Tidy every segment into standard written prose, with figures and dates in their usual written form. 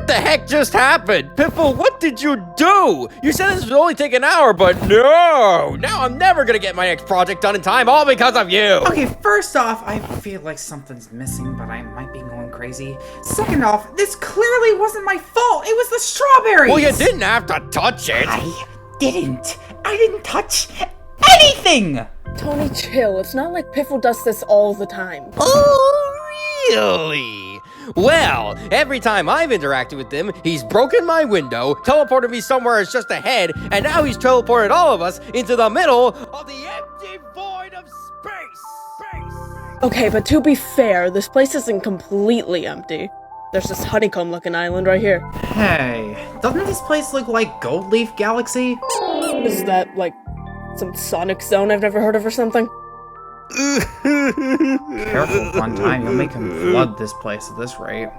the heck just happened? Piffle, what did you do? You said this would only take an hour, but no! Now I'm never gonna get my next project done in time, all because of you! Okay, first off, I feel like something's missing, but I might be going crazy. Second off, this clearly wasn't my fault. It was the strawberries. Well, you didn't have to touch it. I didn't touch anything. Tony, chill. It's not like Piffle does this all the time. Oh, really? Well, every time I've interacted with him, he's broken my window, teleported me somewhere it's just ahead, and now he's teleported all of us into the middle of the empty void of space. Okay, but to be fair, this place isn't completely empty. There's this honeycomb-looking island right here. Hey, doesn't this place look like Gold Leaf Galaxy? Is that, like, some Sonic zone I've never heard of or something? Careful, Funtime, you'll make him flood this place at this rate.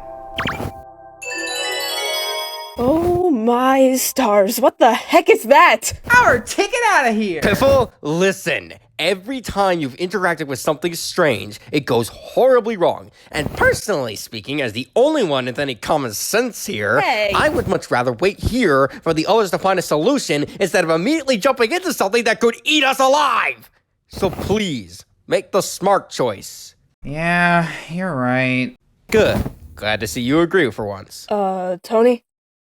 Oh my stars, what the heck is that? Our ticket out of here! Piffle, listen. Every time you've interacted with something strange, it goes horribly wrong. And personally speaking, as the only one with any common sense here, Hey. I would much rather wait here for the others to find a solution instead of immediately jumping into something that could eat us alive. So please, make the smart choice. Yeah, you're right. Good. Glad to see you agree for once. Tony?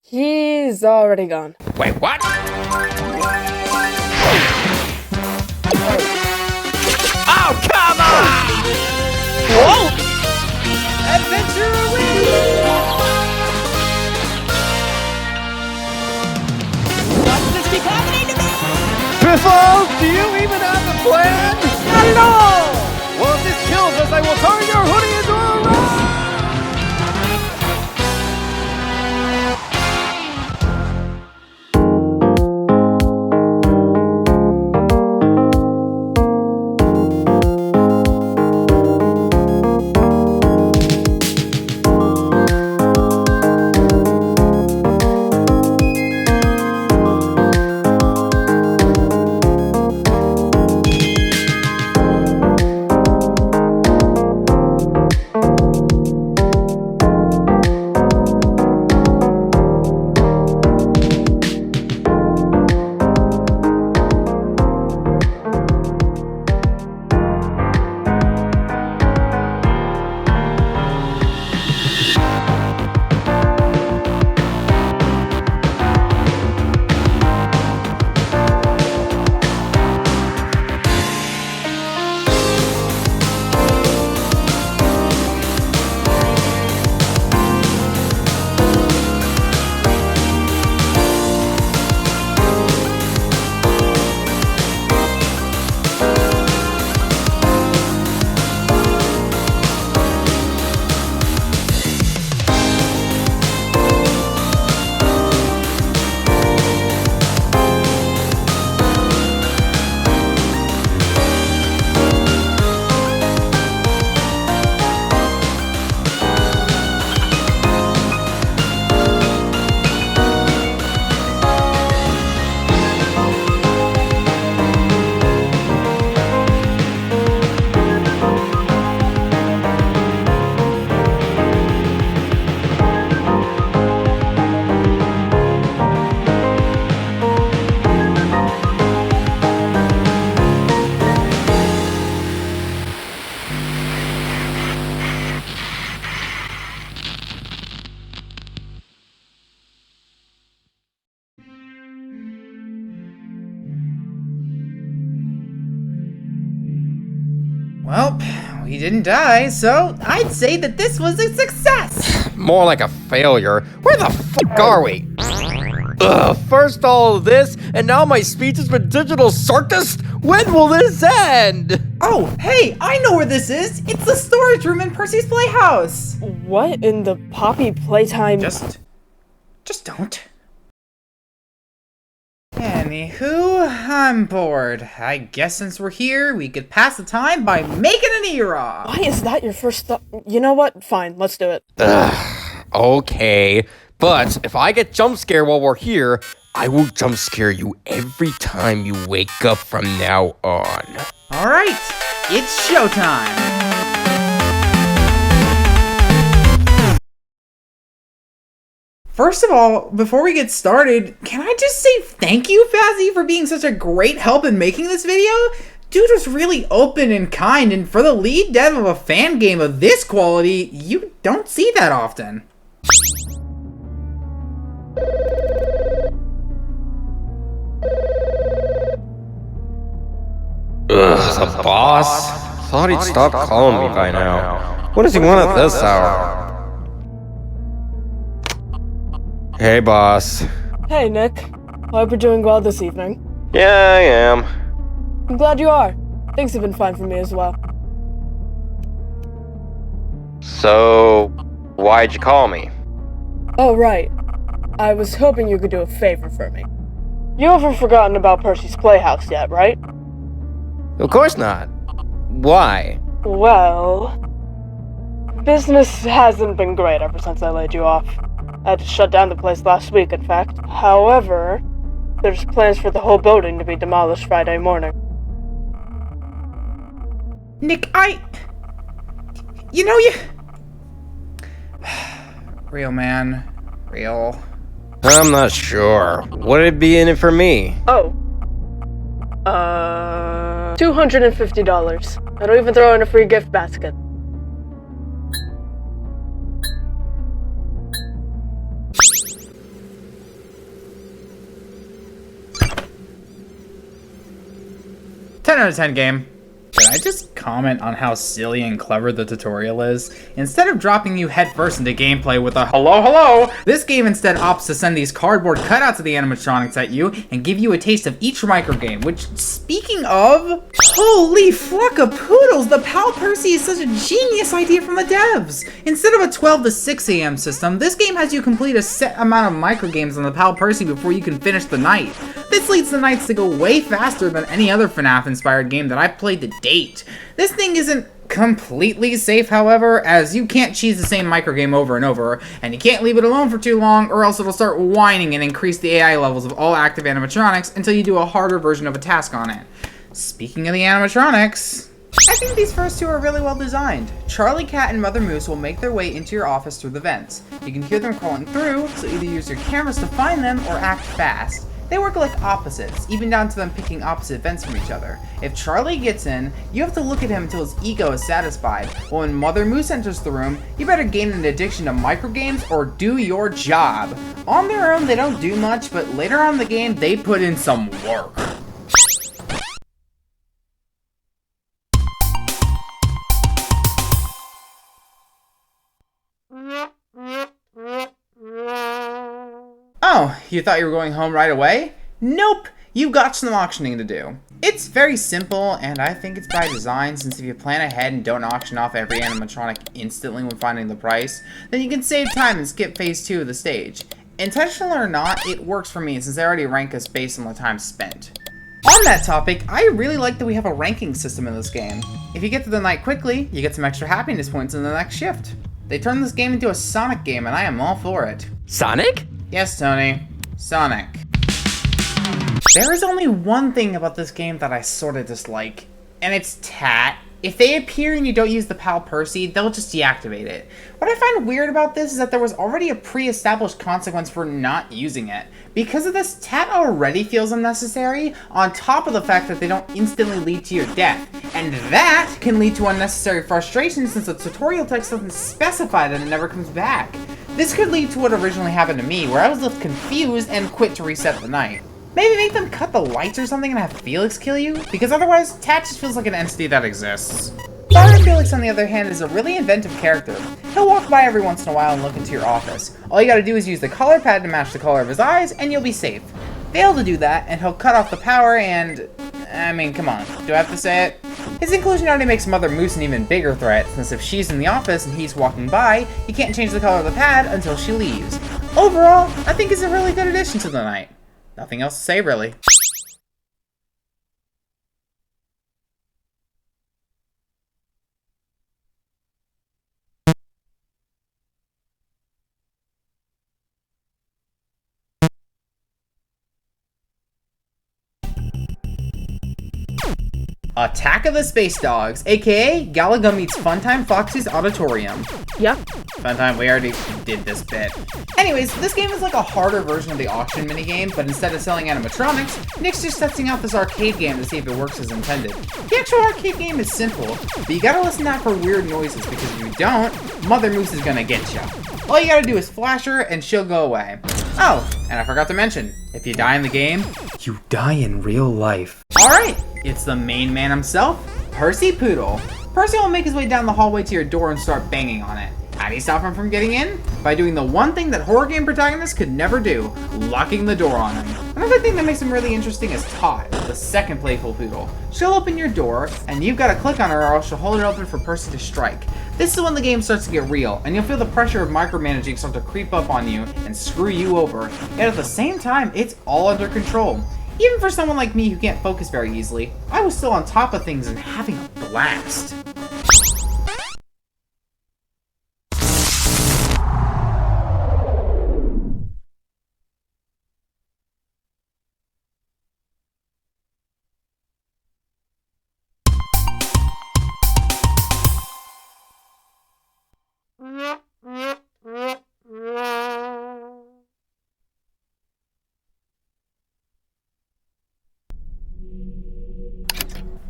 He's already gone. Wait, what? Oh, come on! Whoa! Adventure away! What's this keep happening to me? Piffle, do you even have a plan? Not at all! Well, if this kills us, I will turn your hoodie into a rock! Well, we didn't die, so I'd say that this was a success! More like a failure. Where the fuck are we? Ugh, first all of this, and now my speech has been digital circus? When will this end? Oh, hey, I know where this is! It's the storage room in Percy's Playhouse! What in the Poppy Playtime? Just don't. Anywho, I'm bored. I guess since we're here, we could pass the time by making an era! Why is that your first thought? You know what? Fine, let's do it. Ugh, okay. But if I get jump scared while we're here, I will jump scare you every time you wake up from now on. Alright, it's showtime! First of all, before we get started, can I just say thank you, Fazzy, for being such a great help in making this video? Dude was really open and kind, and for the lead dev of a fan game of this quality, you don't see that often. Ugh, the boss? Thought he'd stop calling me by now. What does he want at this hour? Hey, boss. Hey, Nick. Hope you're doing well this evening. Yeah, I am. I'm glad you are. Things have been fine for me as well. So, why'd you call me? Oh, right. I was hoping you could do a favor for me. You haven't forgotten about Percy's Playhouse yet, right? Of course not. Why? Well, business hasn't been great ever since I laid you off. I had to shut down the place last week, in fact. However, there's plans for the whole building to be demolished Friday morning. Nick, you... Real, man. Real. I'm not sure. What'd it be in it for me? Oh. $250. I don't even throw in a free gift basket. Ten out of 10 game. Can I just comment on how silly and clever the tutorial is? Instead of dropping you headfirst into gameplay with a hello, hello, this game instead opts to send these cardboard cutouts of the animatronics at you and give you a taste of each microgame, which, speaking of, holy fluckapoodles, the Pal Percy is such a genius idea from the devs. Instead of a 12 to 6 a.m. system, this game has you complete a set amount of microgames on the Pal Percy before you can finish the night. This leads the nights to go way faster than any other FNAF-inspired game that I've played to date. This thing isn't completely safe, however, as you can't cheese the same microgame over and over, and you can't leave it alone for too long or else it'll start whining and increase the AI levels of all active animatronics until you do a harder version of a task on it. Speaking of the animatronics, I think these first two are really well designed. Charlie Cat and Mother Moose will make their way into your office through the vents. You can hear them crawling through, so either use your cameras to find them or act fast. They work like opposites, even down to them picking opposite vents from each other. If Charlie gets in, you have to look at him until his ego is satisfied. But when Mother Moose enters the room, you better gain an addiction to microgames or do your job. On their own, they don't do much, but later on in the game, they put in some work. Oh, you thought you were going home right away? Nope, you've got some auctioning to do. It's very simple, and I think it's by design, since if you plan ahead and don't auction off every animatronic instantly when finding the price, then you can save time and skip phase 2 of the stage. Intentional or not, it works for me, since they already rank us based on the time spent. On that topic, I really like that we have a ranking system in this game. If you get through the night quickly, you get some extra happiness points in the next shift. They turned this game into a Sonic game, and I am all for it. Sonic? Yes, Tony. Sonic. There is only one thing about this game that I sorta dislike, and it's Tat. If they appear and you don't use the Pal Percy, they'll just deactivate it. What I find weird about this is that there was already a pre-established consequence for not using it. Because of this, Tat already feels unnecessary, on top of the fact that they don't instantly lead to your death. And that can lead to unnecessary frustration since the tutorial text doesn't specify that it never comes back. This could lead to what originally happened to me, where I was left confused and quit to reset the night. Maybe make them cut the lights or something and have Felix kill you? Because otherwise, Tat just feels like an entity that exists. Father Felix, on the other hand, is a really inventive character. He'll walk by every once in a while and look into your office. All you gotta do is use the color pad to match the color of his eyes, and you'll be safe. Fail to do that, and he'll cut off the power and... I mean, come on, do I have to say it? His inclusion already makes Mother Moose an even bigger threat, since if she's in the office and he's walking by, he can't change the color of the pad until she leaves. Overall, I think it's a really good addition to the night. Nothing else to say, really. Attack of the Space Dogs, aka Galaga meets Funtime Foxy's Auditorium. Yep. Funtime, we already did this bit. Anyways, this game is like a harder version of the auction minigame, but instead of selling animatronics, Nick's just testing out this arcade game to see if it works as intended. The actual arcade game is simple, but you gotta listen out for weird noises because if you don't, Mother Moose is gonna get ya. All you gotta do is flash her and she'll go away. Oh, and I forgot to mention, if you die in the game, you die in real life. Alright, it's the main man himself, Percy Poodle. Percy will make his way down the hallway to your door and start banging on it. How do you stop him from getting in? By doing the one thing that horror game protagonists could never do, locking the door on him. Another thing that makes him really interesting is Tot, the second playful poodle. She'll open your door, and you've got to click on her or else she'll hold it open for Percy to strike. This is when the game starts to get real, and you'll feel the pressure of micromanaging start to creep up on you and screw you over. Yet at the same time, it's all under control. Even for someone like me who can't focus very easily, I was still on top of things and having a blast.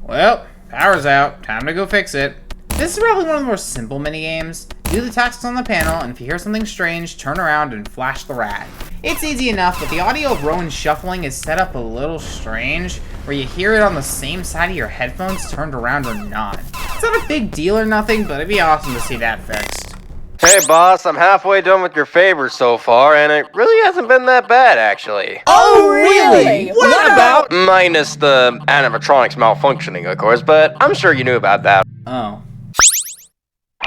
Well, power's out. Time to go fix it. This is probably one of the more simple minigames. Do the tasks on the panel, and if you hear something strange, turn around and flash the rat. It's easy enough, but the audio of Rowan shuffling is set up a little strange, where you hear it on the same side of your headphones turned around or not. It's not a big deal or nothing, but it'd be awesome to see that fixed. Hey boss, I'm halfway done with your favors so far, and it really hasn't been that bad, actually. Oh, really? What about? Minus the animatronics malfunctioning, of course, but I'm sure you knew about that. Oh.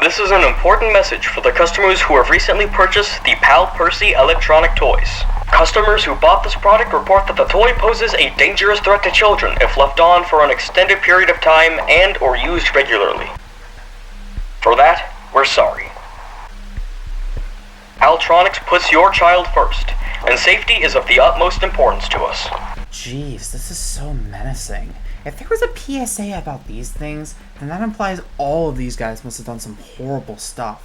This is an important message for the customers who have recently purchased the Pal Percy electronic toys. Customers who bought this product report that the toy poses a dangerous threat to children if left on for an extended period of time and or used regularly. For that, we're sorry. Paltronics puts your child first, and safety is of the utmost importance to us. Jeez, this is so menacing. If there was a PSA about these things, then that implies all of these guys must have done some horrible stuff.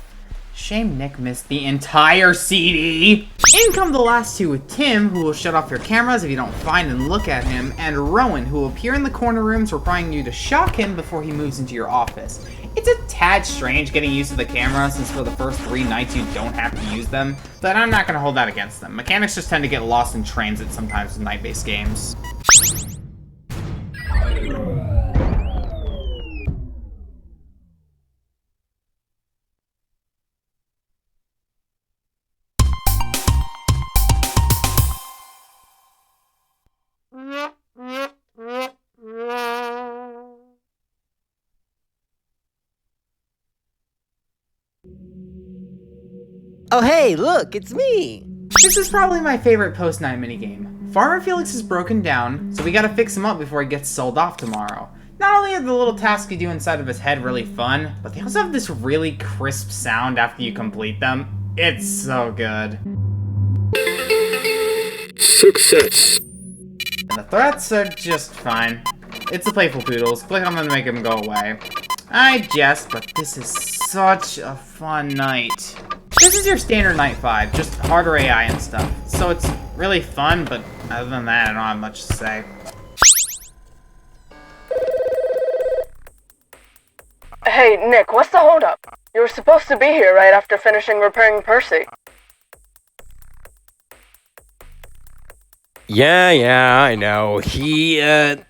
Shame Nick missed the entire CD! In come the last two with Tim, who will shut off your cameras if you don't find and look at him, and Rowan, who will appear in the corner rooms requiring you to shock him before he moves into your office. It's a tad strange getting used to the camera since for the first 3 nights you don't have to use them, but I'm not going to hold that against them. Mechanics just tend to get lost in transit sometimes with night-based games. Oh hey, look, it's me! This is probably my favorite post-night minigame. Farmer Felix is broken down, so we gotta fix him up before he gets sold off tomorrow. Not only are the little tasks you do inside of his head really fun, but they also have this really crisp sound after you complete them. It's so good. Success. And the threats are just fine. It's the playful poodles. Click on them to make them go away. I jest, but this is such a fun night. This is your standard night 5, just harder AI and stuff. So it's really fun, but other than that, I don't have much to say. Hey, Nick, what's the holdup? You were supposed to be here right after finishing repairing Percy. Yeah, I know. He, had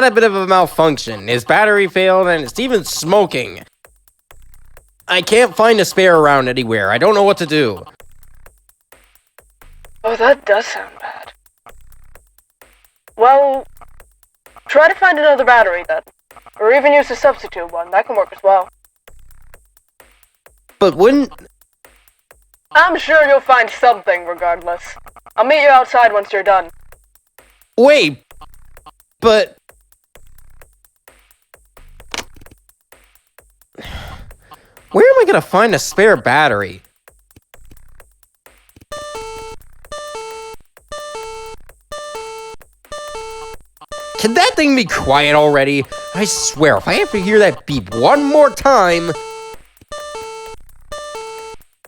a bit of a malfunction. His battery failed, and it's even smoking. I can't find a spare around anywhere. I don't know what to do. Oh, that does sound bad. Well, try to find another battery then. Or even use a substitute one. That can work as well. But wouldn't... I'm sure you'll find something regardless. I'll meet you outside once you're done. Wait, but... Where am I gonna find a spare battery? Can that thing be quiet already? I swear, if I have to hear that beep one more time...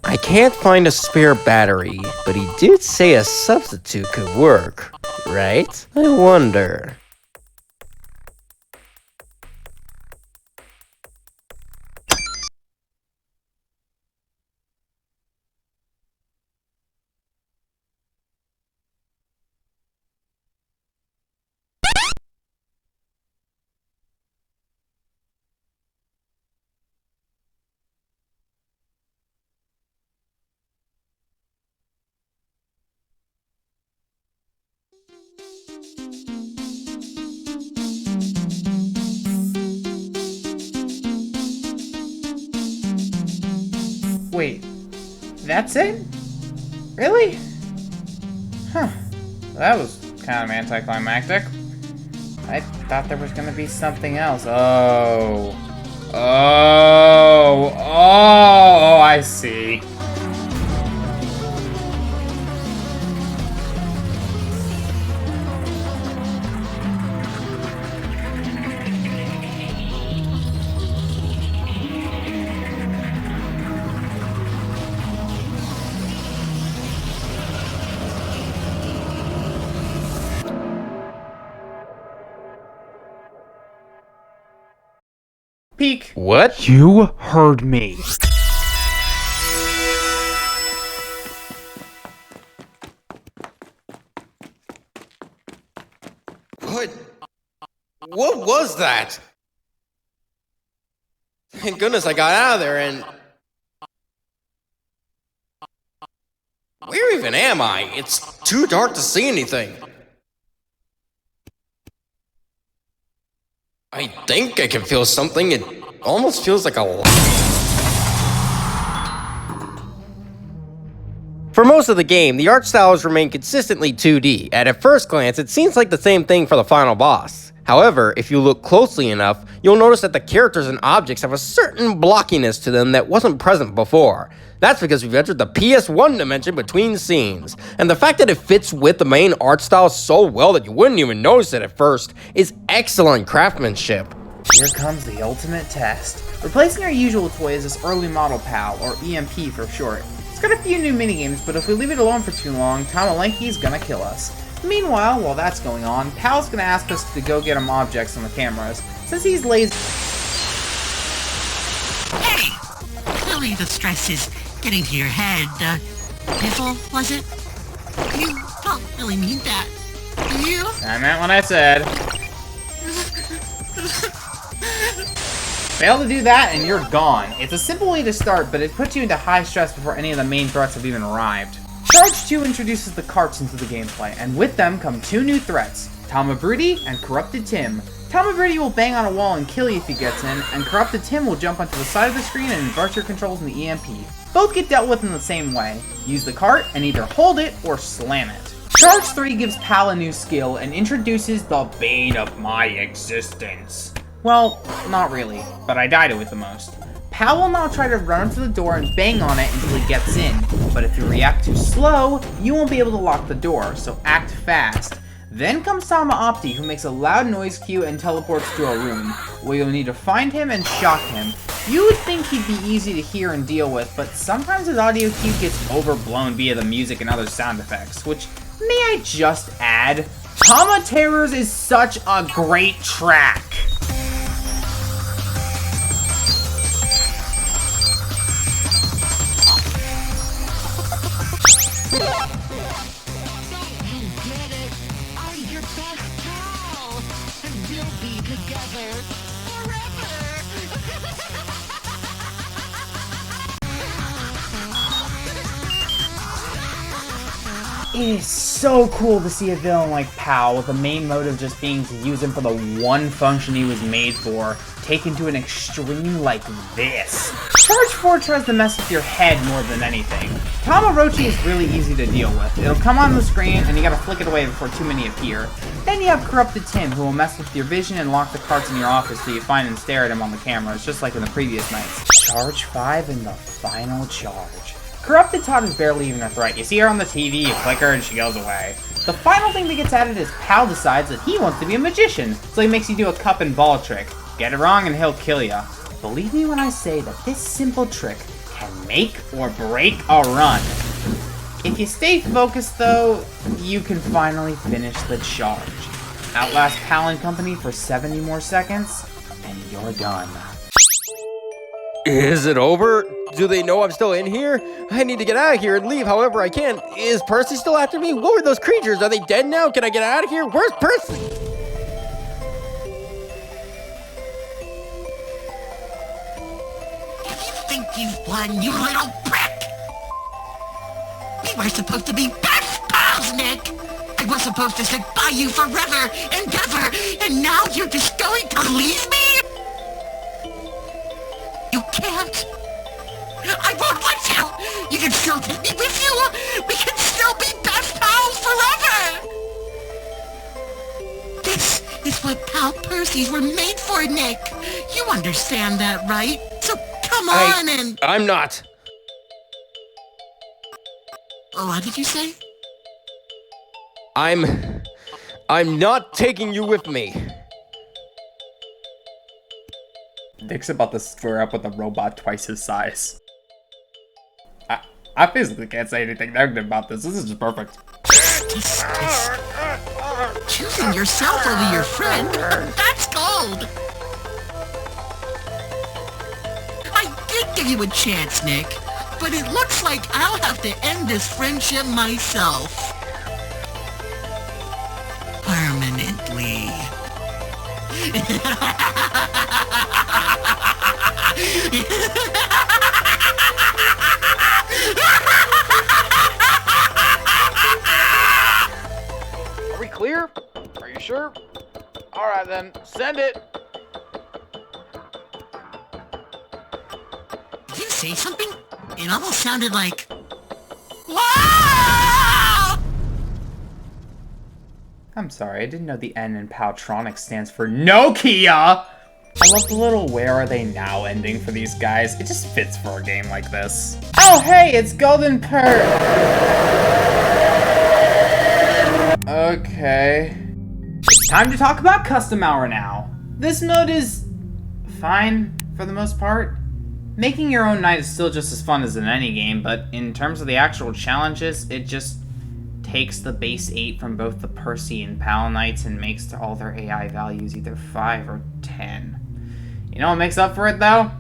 I can't find a spare battery, but he did say a substitute could work, right? I wonder... Wait, that's it? Really? Huh. That was kind of anticlimactic. I thought there was gonna be something else. Oh, I see. Peek. What? You heard me. What was that? Thank goodness I got out of there and... Where even am I? It's too dark to see anything. I think I can feel something. It almost feels like a light. For most of the game, the art styles remain consistently 2D, and at first glance, it seems like the same thing for the final boss. However, if you look closely enough, you'll notice that the characters and objects have a certain blockiness to them that wasn't present before. That's because we've entered the PS1 dimension between scenes, and the fact that it fits with the main art style so well that you wouldn't even notice it at first is excellent craftsmanship. Here comes the ultimate test. Replacing our usual toy is this early model PAL, or EMP for short. It's got a few new minigames, but if we leave it alone for too long, Tomalenki's gonna kill us. Meanwhile, while that's going on, PAL's gonna ask us to go get him objects on the cameras, since he's lazy. Hey! Clearly the stress is getting to your head. Piffle, was it? You don't really mean that. Do you? I meant what I said. Fail to do that and you're gone. It's a simple way to start, but it puts you into high stress before any of the main threats have even arrived. Charge 2 introduces the carts into the gameplay, and with them come 2 new threats, Tamagotchi and Corrupted Tim. Tamagotchi will bang on a wall and kill you if he gets in, and Corrupted Tim will jump onto the side of the screen and invert your controls in the EMP. Both get dealt with in the same way. Use the cart and either hold it or slam it. Charge 3 gives Pal a new skill and introduces the bane of my existence. Well, not really, but I died it with the most. Pal will now try to run to the door and bang on it until he gets in, but if you react too slow, you won't be able to lock the door, so act fast. Then comes Tamagotchi, who makes a loud noise cue and teleports to a room, where you'll need to find him and shock him. You would think he'd be easy to hear and deal with, but sometimes his audio cue gets overblown via the music and other sound effects, which, may I just add, Tama Terrors is such a great track! It is so cool to see a villain like Pal, with the main motive just being to use him for the one function he was made for, taken to an extreme like this. Charge 4 tries to mess with your head more than anything. Tamagotchi is really easy to deal with. It'll come on the screen and you gotta flick it away before too many appear. Then you have Corrupted Tim, who will mess with your vision and lock the carts in your office till you find and stare at him on the cameras, just like in the previous nights. Charge 5 and the final charge. Corrupted Todd is barely even a threat. You see her on the TV, you click her, and she goes away. The final thing that gets added is Pal decides that he wants to be a magician, so he makes you do a cup and ball trick. Get it wrong and he'll kill ya. Believe me when I say that this simple trick can make or break a run. If you stay focused though, you can finally finish the charge. Outlast Pal and company for 70 more seconds, and you're done. Is it over? Do they know I'm still in here? I need to get out of here and leave however I can. Is Percy still after me? What were those creatures? Are they dead now? Can I get out of here? Where's Percy? You think you've won, you little prick? We were supposed to be best pals, Nick! I was supposed to stick by you forever and ever, and now you're just going to leave me? You can't. I won't let you! You can still take me with you! We can still be best pals forever! This is what Pal Percys were made for, Nick! You understand that, right? So come on and... I'm not. What did you say? I'm not taking you with me. Nick's about to square up with a robot twice his size. I physically can't say anything negative about this. This is just perfect. Choosing yourself over your friend? That's gold! I did give you a chance, Nick, but it looks like I'll have to end this friendship myself. Permanently. Are we clear? Are you sure? Alright then, send it! Did you say something? It almost sounded like... Wow! I'm sorry, I didn't know the N in Paltronics stands for Nokia! I love the little "where are they now" ending for these guys. It just fits for a game like this. Oh hey, it's Golden Okay. It's time to talk about Custom Hour now. This mode is fine for the most part. Making your own night is still just as fun as in any game, but in terms of the actual challenges, it just takes the base 8 from both the Percy and Pal Knights and makes all their AI values either 5 or 10. You know what makes up for it though?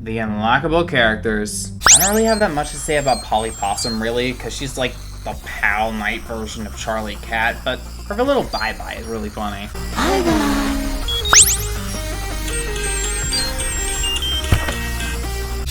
The unlockable characters. I don't really have that much to say about Polly Possum really, because she's like the Pal Knight version of Charlie Cat, but her little bye-bye is really funny. Bye-bye.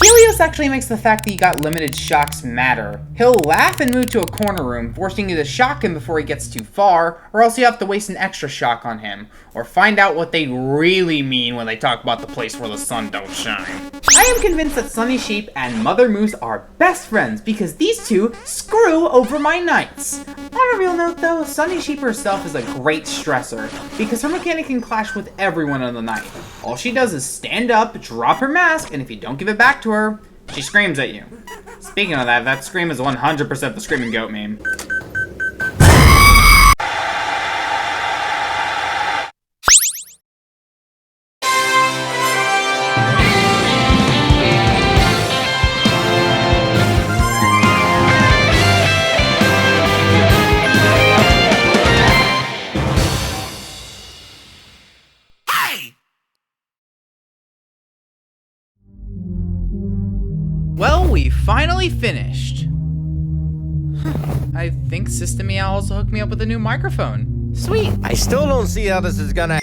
Helios actually makes the fact that you got limited shocks matter. He'll laugh and move to a corner room, forcing you to shock him before he gets too far, or else you have to waste an extra shock on him, or find out what they really mean when they talk about the place where the sun don't shine. I am convinced that Sunny Sheep and Mother Moose are best friends because these two screw over my nights. On a real note though, Sunny Sheep herself is a great stressor because her mechanic can clash with everyone in the night. All she does is stand up, drop her mask, and if you don't give it back to her, she screams at you. Speaking of that, that scream is 100% the Screaming Goat meme. Well, we finally finished. I think System Meow also hooked me up with a new microphone. Sweet. I still don't see how this is gonna